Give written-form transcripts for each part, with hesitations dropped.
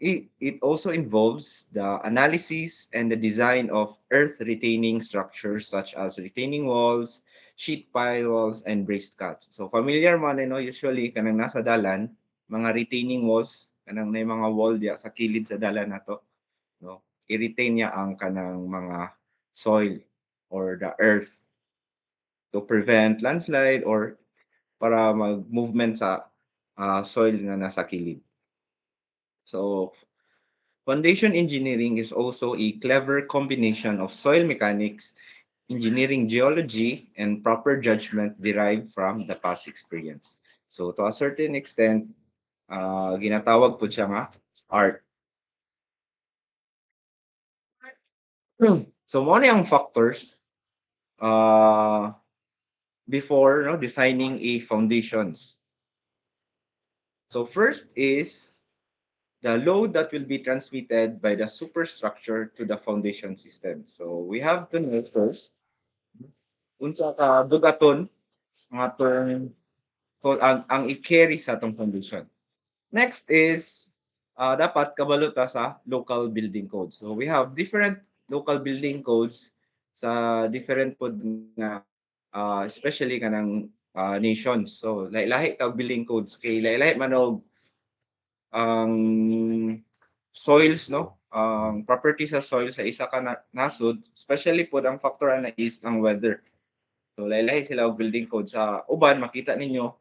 it also involves the analysis and the design of earth-retaining structures such as retaining walls, sheet pile walls, and braced cuts. So familiar man no, usually kanang nasa dalan, mga retaining walls, kanang may mga wall diya sa kilid sa dalan nato, no. I-retain niya ang kanang mga soil or the earth to prevent landslide or para mag-movement sa soil na nasa kilid. So foundation engineering is also a clever combination of soil mechanics, engineering geology, and proper judgment derived from the past experience. So to a certain extent, ginatawag po siya nga art. So mo ang factors before no, designing a foundations. So first is the load that will be transmitted by the superstructure to the foundation system. So we have to know first unsa ka dugaton nga tong ang i-carry sa atong foundation. Next is dapat kabalo ta sa local building codes. So we have different local building codes sa different pod nga especially kanang nations. So lahi ta building codes kay lahi man og ang soils no ang property sa soil sa isa ka nasod especially pod ang factor na is ang weather. So lahi sila og building code sa uban makita ninyo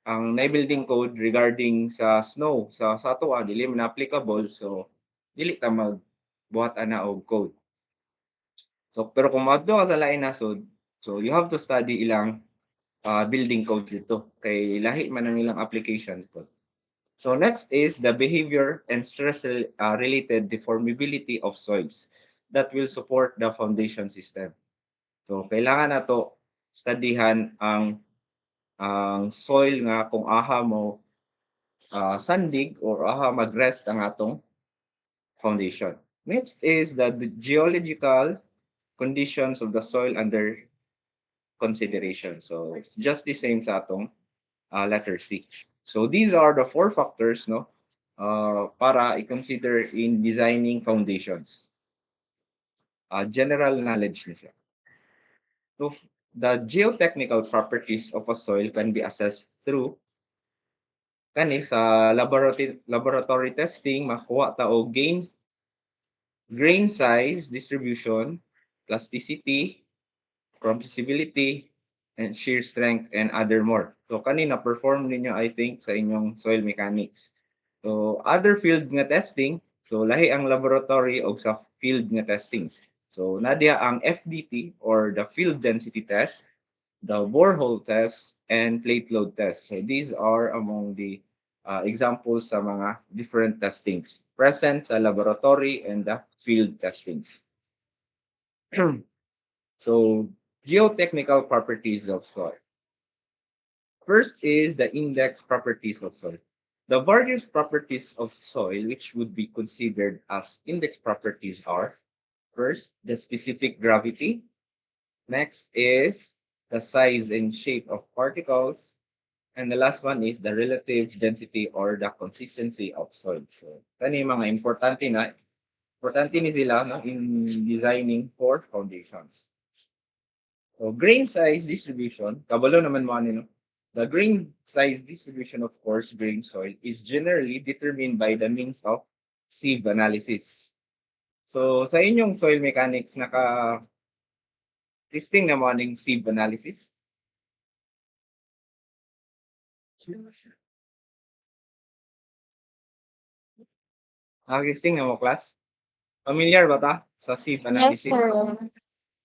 ang na-building code regarding sa snow sa ato dili man applicable so dili ta magbuhat ana og code. So pero kung moadto ka sa lain nasod so you have to study ilang building codes dito kay lahi man ang ilang application dito. So next is the behavior and stress related deformability of soils that will support the foundation system. So kailangan nato studyhan ang soil nga kung aha mo sandig or aha mag-rest ang atong foundation. Next is the geological conditions of the soil under consideration. So just the same sa atong letter C. So these are the four factors no para i-consider in designing foundations. General knowledge na siya. So the geotechnical properties of a soil can be assessed through kani sa laboratory testing makuha ta og grain size distribution, plasticity, compressibility, and shear strength, and other more. So, kanina, perform ninyo, I think, sa inyong soil mechanics. So, other field nga testing, so lahi ang laboratory o sa field nga testings. So, nadia ang FDT or the field density test, the borehole test, and plate load test. So, these are among the examples sa mga different testings present sa laboratory and the field testings. So, geotechnical properties of soil. First is the index properties of soil. The various properties of soil which would be considered as index properties are first, the specific gravity. Next is the size and shape of particles. And the last one is the relative density or the consistency of soil. So, kani mga importante ni sila no, in designing for foundations. So, grain size distribution, kabalo naman mo ano, no? The grain size distribution of coarse grain soil is generally determined by the means of sieve analysis. So, sa inyong soil mechanics, naka-listing na mo aning sieve analysis? Naka-listing na mo, class? Familiar ba ta sa sieve Yes, analysis? sir.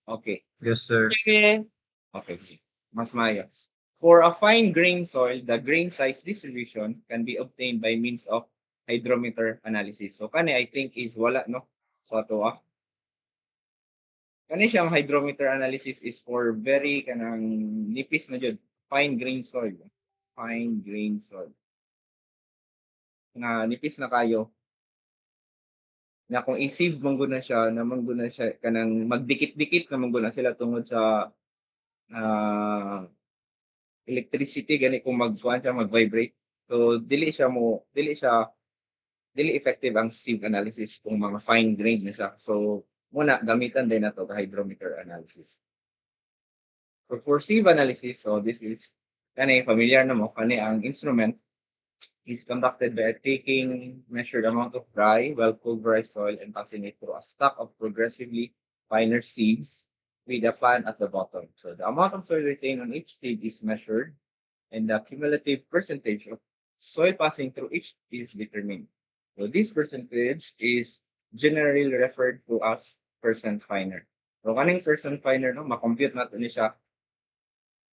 Okay. Yes, sir. Okay. Okay. Mas maya. For a fine grain soil, the grain size distribution can be obtained by means of hydrometer analysis. So kani I think is wala no. So ato Kani siyang hydrometer analysis is for very kanang nipis na jud, fine grain soil. Fine grain soil. Nga nipis na kayo na kung i-sieve man siya, na man na siya kanang magdikit-dikit na man na sila tungod sa electricity gani kung magkuan siya mag-vibrate. So dili siya dili effective ang sieve analysis kung mga fine grains na siya. So, muna, gamitan din na to hydrometer analysis. So, for sieve analysis, so this is, kani, familiar na mo, kani ang instrument is conducted by taking measured amount of dry, well-pulverized soil and passing it through a stack of progressively finer sieves with a fan at the bottom. So, the amount of soil retained on each sieve is measured and the cumulative percentage of soil passing through each is determined. So this percentage is generally referred to as percent finer. So kaning percent finer, no, makompute natin ni siya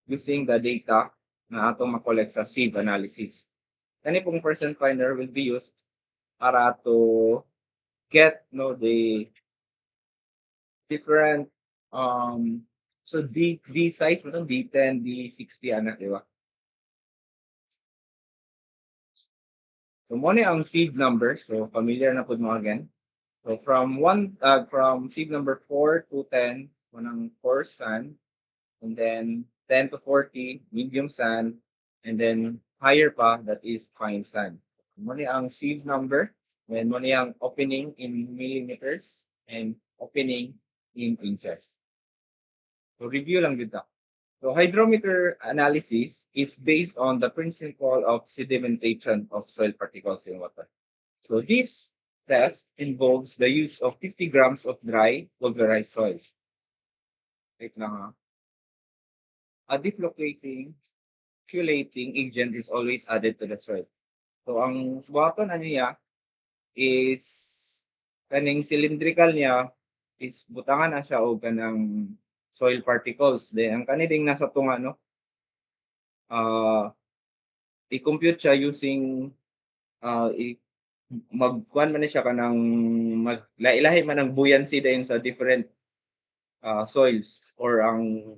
using the data na atong makollect sa sieve analysis. Kani pong percent finer will be used para to get no the different so D size mo D10, D60 anak, di ba? So mo ni ang seed number. So familiar na pud mo again. So from seed number 4 to 10, manang coarse sand, and then 10 to 40 medium sand, and then higher pa that is fine sand. Mo ni ang seed number, then mo ni ang opening in millimeters and opening in inches. So review lang dito. So hydrometer analysis is based on the principle of sedimentation of soil particles in water. So this test involves the use of 50 grams of dry pulverized soil. Wait lang ha. A deflocating, chelating agent is always added to the soil. So ang buhaton ano niya is kaning cylindrical niya is butangan na siya og kanang soil particles. Then ang kanilang nasa tunga no, i-compute siya using magkuhan man siya kanang maglailahi man ang buoyancy dayon sa different soils or ang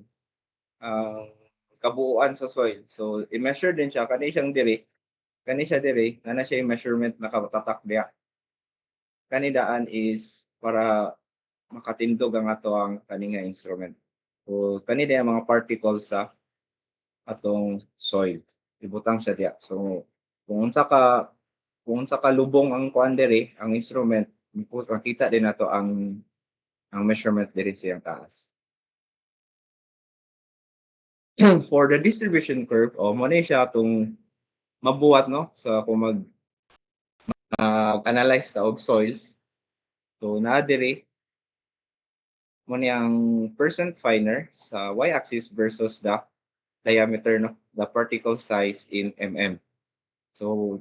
kabuuan sa soil. So i-measure din siya kani siyang diri, kani siya diri, na siya yung measurement nakatatak diya. Kanidaan is para makatindog ang ato ang kani nga instrument. So kani diya mga particles sa atong soil. Ibutang siya diya. So kung unsa ka lubong ang kuan diri, ang instrument, makita din nato ang measurement diri sa taas. For the distribution curve, mo na siya itong mabuhat no sa kung analyze sa og soil. So naa diri mo ang percent finer sa y-axis versus the diameter no, the particle size in mm. So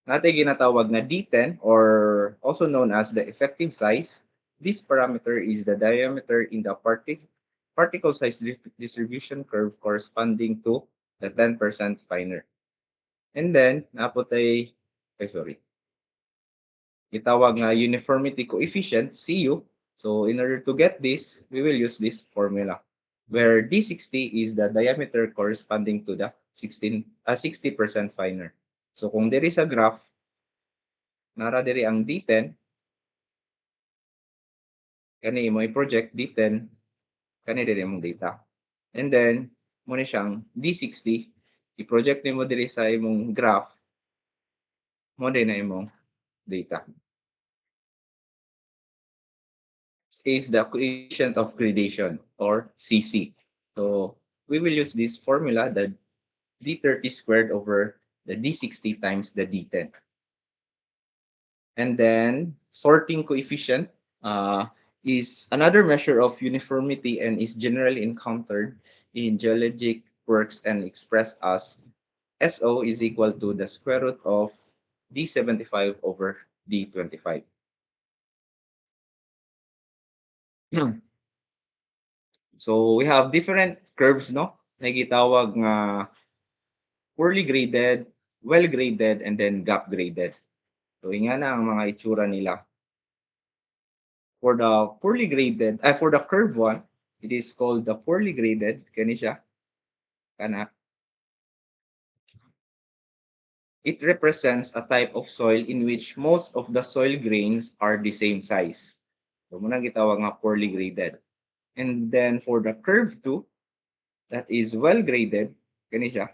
natin ginatawag na D10 or also known as the effective size. This parameter is the diameter in the particle size distribution curve corresponding to the 10% finer. And then, naputay, itawag nga uniformity coefficient, CU. So, in order to get this, we will use this formula where D60 is the diameter corresponding to the 60% finer. So, kung diri sa graph, nara diri ang D10, kani mo i-project D10, kani diri mong data. And then, muna siyang D60, i-project nimo diri sa imong graph, mo din na imong data. Is the coefficient of gradation or CC. So we will use this formula, the D30 squared over the D60 times the D10. And then sorting coefficient is another measure of uniformity and is generally encountered in geologic works and expressed as SO is equal to the square root of D75 over D25. So we have different curves no, nagitawag nga poorly graded, well graded, and then gap graded. So nga na ang mga itsura nila. For the poorly graded, for the curve one, it is called the poorly graded. Kani siya. Kana. It represents a type of soil in which most of the soil grains are the same size. So muna gitawag nga poorly graded. And then for the curve 2, that is well graded, kani siya.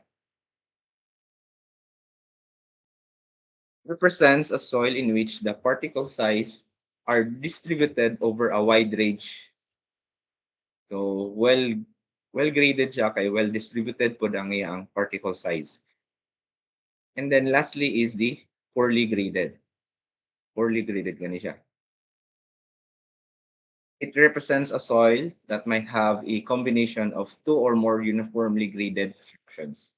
represents a soil in which the particle size are distributed over a wide range. So, well graded siya kay well distributed po ang iyang particle size. And then lastly is the poorly graded. Poorly graded gani siya. It represents a soil that might have a combination of two or more uniformly graded fractions.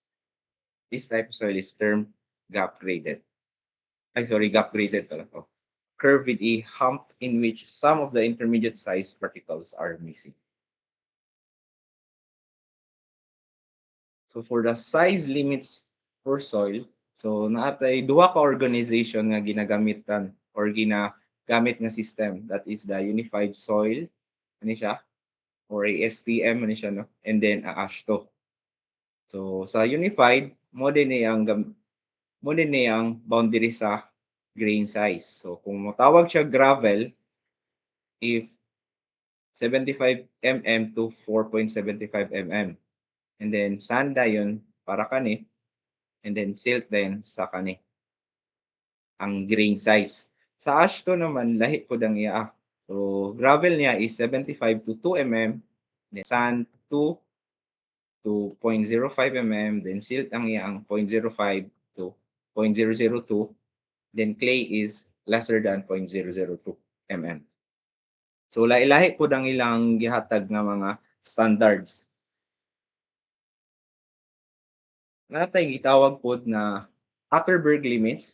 This type of soil is termed gap graded. Gap graded pala. Oh. Curve with a hump in which some of the intermediate size particles are missing. So for the size limits for soil, so naatay duha ka organization nga ginagamitan or ginagamit nga system, that is the Unified Soil ani siya or ASTM ani siya, no, and then AASHTO. So sa Unified mo din ang boundary sa grain size. So kung matawag siya gravel, if 75 mm to 4.75 mm. And then sand yun para kani, and then silt din sa kani ang grain size. Sa AASHTO naman lahi po ang iya. So gravel niya is 75 to 2 mm, then sand 2 to 0.05 mm, then silt ang iya ang 0.05 to 0.002, then clay is lesser than 0.002 mm. So lahi-lahi po ang ilang gihatag nga mga standards. Natay gitawag pod na Atterberg limits.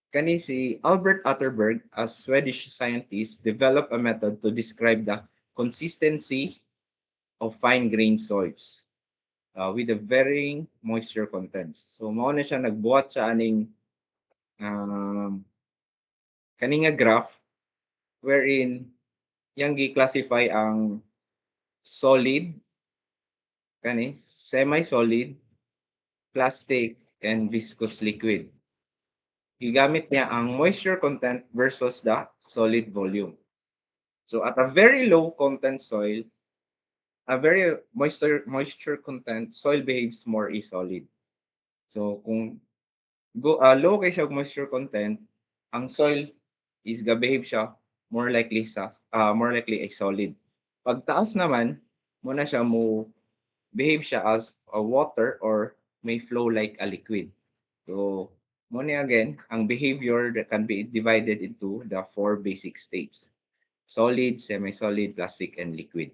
Kani si Albert Atterberg, a Swedish scientist, developed a method to describe the consistency of fine-grained soils with the varying moisture contents. So mao na siya nagbuhat sa aning kani nga graph wherein yang gi-classify ang solid, kani semi-solid, plastic, and viscous liquid. Gigamit niya ang moisture content versus the solid volume. So at a very low content soil, a very moisture content soil behaves more solid. So kung low kay siya moisture content, ang soil is ga-behave siya more likely a solid. Pag taas naman, muna siya mo behave siya as a water or may flow like a liquid. So muna again, ang behavior that can be divided into the four basic states: solid, semi-solid, plastic, and liquid.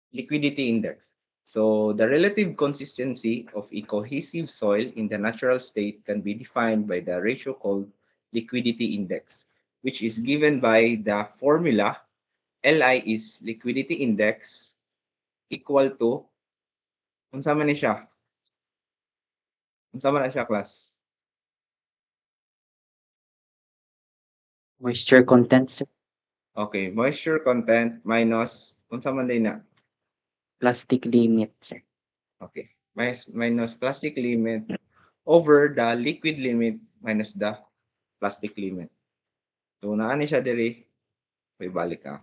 Liquidity index. So the relative consistency of a cohesive soil in the natural state can be defined by the ratio called liquidity index, which is given by the formula Li is liquidity index equal to, unsa man ni siya? Unsa man na siya, class? Moisture content, sir. Okay, moisture content minus, unsa man din na? Plastic limit, sir. Okay, minus plastic limit over the liquid limit minus the plastic limit. So naani siya diri, may balik ka.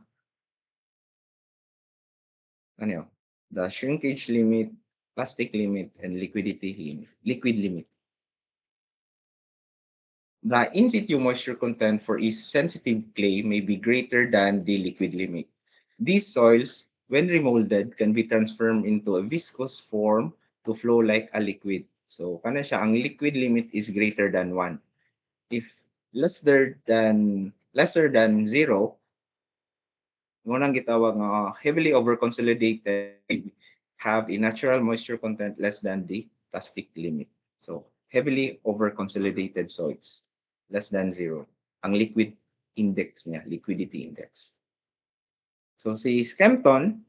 Ano yun? The shrinkage limit, plastic limit, and liquidity limit, liquid limit. The in situ moisture content for a sensitive clay may be greater than the liquid limit. These soils, when remolded, can be transformed into a viscous form to flow like a liquid. So, kana siya, ang liquid limit is greater than 1. If lesser than 0, ngunang gitawag nga heavily over-consolidated, have a natural moisture content less than the plastic limit. So, heavily over-consolidated soils, less than 0. Ang liquid index niya, liquidity index. So, si Skempton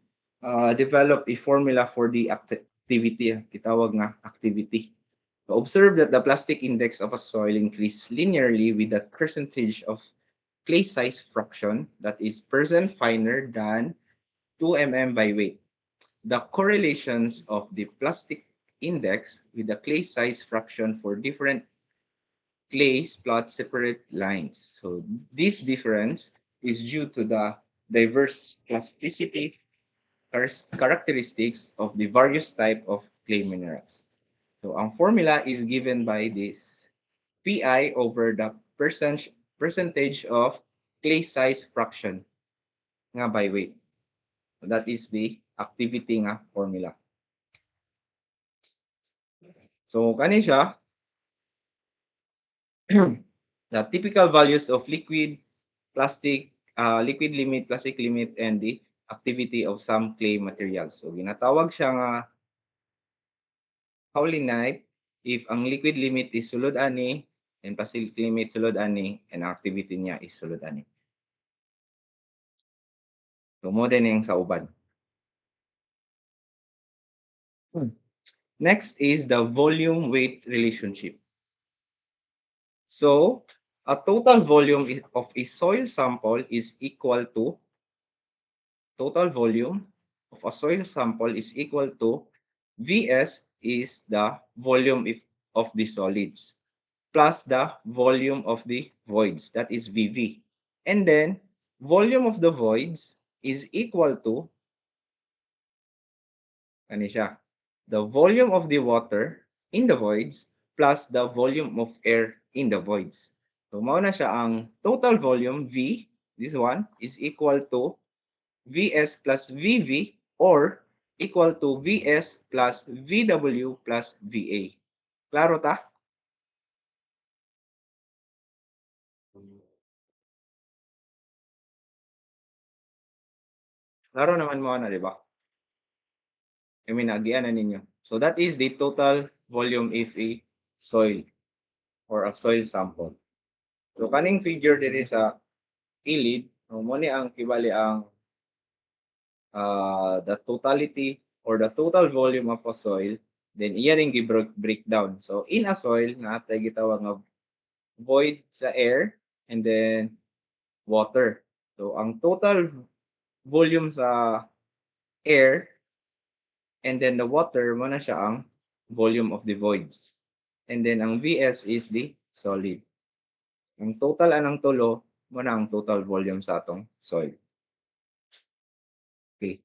developed a formula for the activity, kitawag nga activity. To observe that the plastic index of a soil increase linearly with the percentage of clay size fraction that is percent finer than 2 mm by weight. The correlations of the plastic index with the clay size fraction for different clays plot separate lines. So this difference is due to the diverse plasticity characteristics of the various type of clay minerals. So ang formula is given by this Pi over the percentage of clay size fraction nga by weight. So that is the activity nga formula. So kani siya the typical values of liquid, plastic, liquid limit, plastic limit, and the activity of some clay materials. So ginatawag siya nga howlinite if ang liquid limit is sulod ani and plastic limit sulod ani and ang activity niya is sulod ani. So mo din yung sa uban. Next is the volume weight relationship. So a total volume of a soil sample is equal to total volume of a soil sample is equal to Vs is the volume of the solids plus the volume of the voids, that is Vv. And then volume of the voids is equal to ano siya? The volume of the water in the voids plus the volume of air in the voids. So mao na siya ang total volume V, this one is equal to Vs plus Vv or equal to Vs plus Vw plus Va. Klaro ta? Klaro naman mo na, di ba? I mean, nagian na ninyo. So that is the total volume if a soil or a soil sample. So kaning figure diri sa ilid, mo ni ang kibali ang the totality or the total volume of a soil, then iya ring breakdown. So in a soil na atay gitawag nga void sa air and then water. So ang total volume sa air and then the water mo na siya ang volume of the voids. And then ang Vs is the solid. Ang total anang tulo mo na ang total volume sa atong soil. Okay.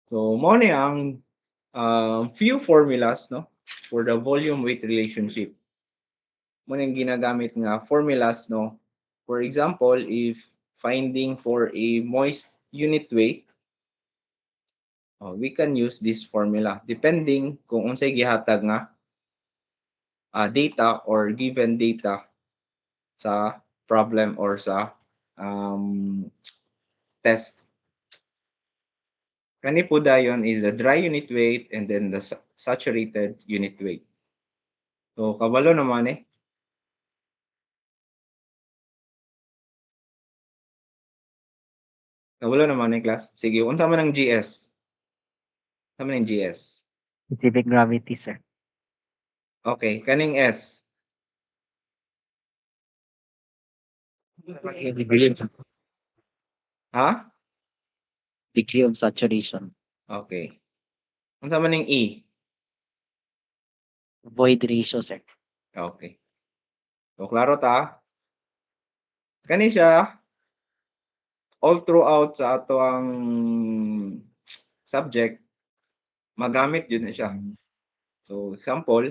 So mo ni ang few formulas no for the volume weight relationship. Mo ni ginagamit nga formulas no. For example, if finding for a moist unit weight, we can use this formula depending kung unsay gihatag nga data or given data sa problem or sa test. Kani po dayon is the dry unit weight and then the saturated unit weight. So kabalo naman eh. Kabalo naman eh class. Sige, unsa man ang GS? Unsa man ang GS? Specific gravity, sir. Okay, kaning S. Ha? Degree of saturation. Okay. Unsa man ang E? Void ratio, sir. Okay. So klaro ta? Kani siya all throughout sa ato ang subject magamit yun na siya. So example,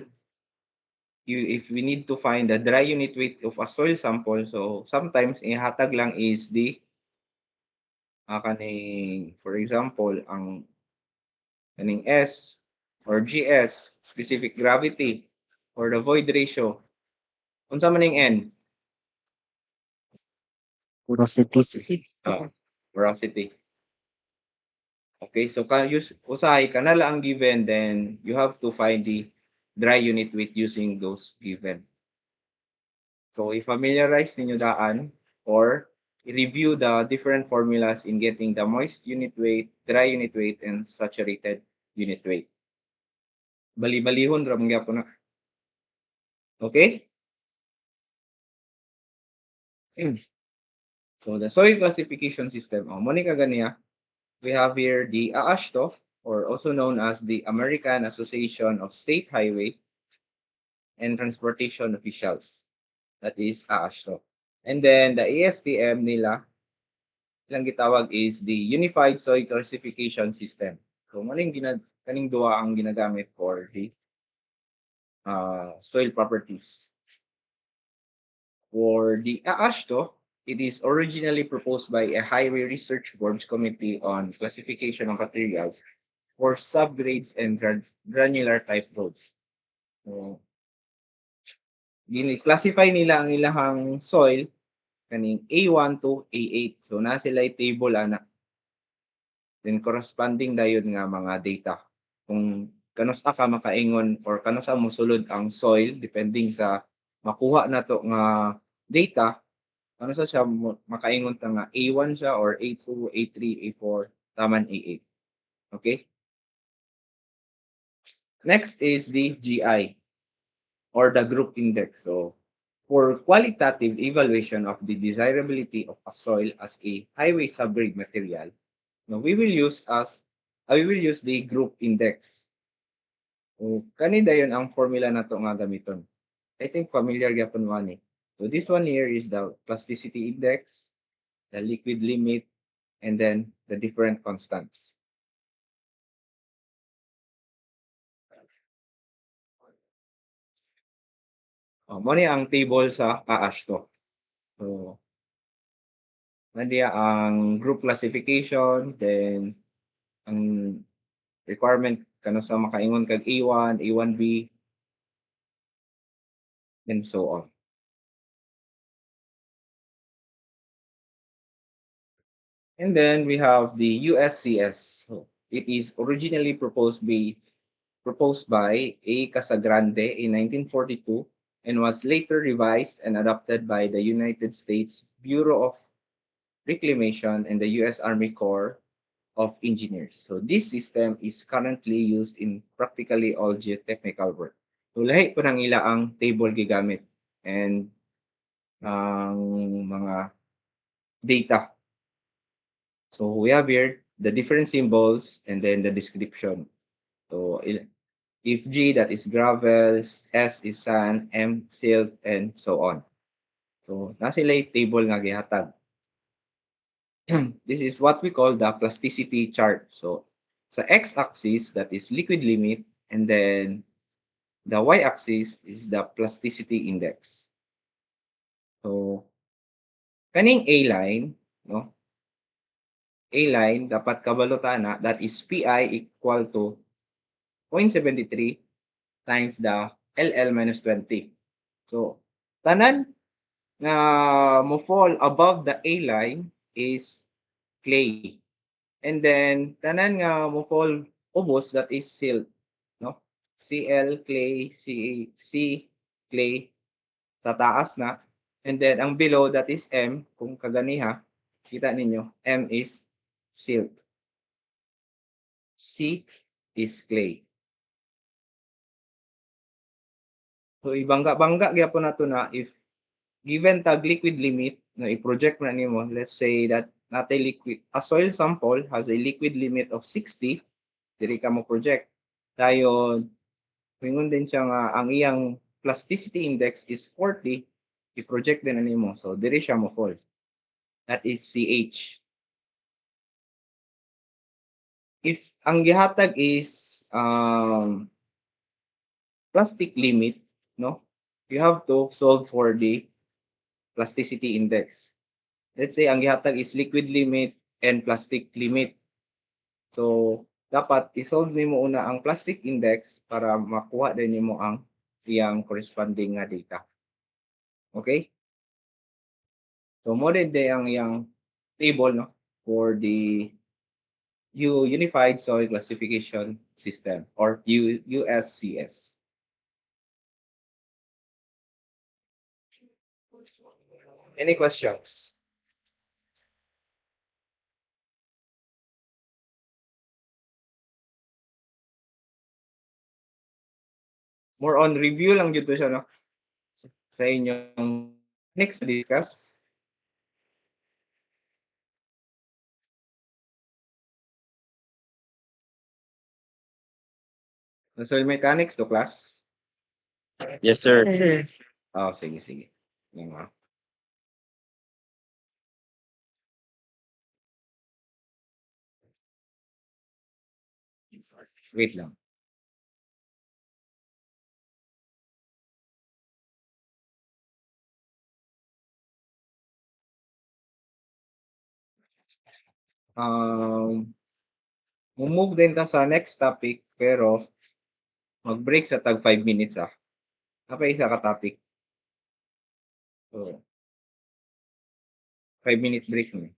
if we need to find the dry unit weight of a soil sample, so sometimes ihatag lang is the kaning for example ang kaning S or GS, specific gravity or the void ratio. Unsa man ning N? Porosity, sir. Porosity. Okay, so usahay kanala ang given, then you have to find the dry unit weight using those given. So i-familiarize ninyo daan or review the different formulas in getting the moist unit weight, dry unit weight, and saturated unit weight. Bali-balihon ram gyapon na. Okay? So the soil classification system, mo ni kaganiya, we have here the AASHTO, or also known as the American Association of State Highway and Transportation Officials. That is AASHTO. And then the ASTM nila, ilang gitawag is the Unified Soil Classification System. So mo ning kaning duha ang ginagamit for the soil properties. For the AASHTO, it is originally proposed by a Highway Research Board's Committee on Classification of Materials for subgrades and granular type roads. So, classify nila ang ilahang soil kaning A1 to A8. So na sila table ana. Then corresponding dayon nga mga data. Kung kanusa ka makaingon or kanusa mosulod ang soil depending sa makuha nato nga data, ano sa siya makaingon ta nga A1 siya or A2, A3, A4, taman A8. Okay? Next is the GI or the group index. So, for qualitative evaluation of the desirability of a soil as a highway subgrade material, no, we will use the group index. So, kani dayon ang formula nato nga gamiton. I think familiar gyapon mo ani. So this one here is the plasticity index, the liquid limit, and then the different constants. Mo ni ang table sa AASHTO. So, nandiya ang group classification, then ang requirement kano sa makaingon kag A1, A1B, and so on. And then we have the USCS. So, it is originally proposed by A. Casagrande in 1942 and was later revised and adopted by the United States Bureau of Reclamation and the U.S. Army Corps of Engineers. So this system is currently used in practically all geotechnical work. So lahi po ng ila ang table gigamit and ang mga data. So we have here the different symbols and then the description. So if G, that is gravel, S is sand, M silt, and so on. So nasa table nga gihatag. This is what we call the plasticity chart. So sa x-axis, that is liquid limit, and then the y-axis is the plasticity index. So kaning A line, no? A line dapat kabalotana that is PI equal to 0.73 times the LL minus 20. So tanan na mo fall above the A line is clay. And then tanan nga mo fall ubos, that is silt, no? Cl clay, C clay sa taas na. And then ang below, that is M, kung kaganiha, kita ninyo, M is silt. C is clay. So ibangga-bangga gyapon nato na if given tag liquid limit na i-project na nimo, let's say that natay liquid, a soil sample has a liquid limit of 60, diri ka mo project. Dayon, mingon din siya nga ang iyang plasticity index is 40, i-project din na nimo. So diri siya mo fall. That is CH. If ang gihatag is plastic limit, no? You have to solve for the plasticity index. Let's say ang gihatag is liquid limit and plastic limit. So, dapat i-solve nimo una ang plastic index para makuha din nimo ang iyang corresponding nga data. Okay? So, mo din ang iyang table, no, for the Unified Soil Classification System or USCS. Any questions? More on review lang dito siya, no? Sa inyong next discuss. Soil mechanics to class? Yes, sir. Oh, sige, sige. Yan nga. Wait lang. Move din ta sa next topic pero mag-break sa tag 5 minutes Apa isa ka topic. So, 5-minute break ni.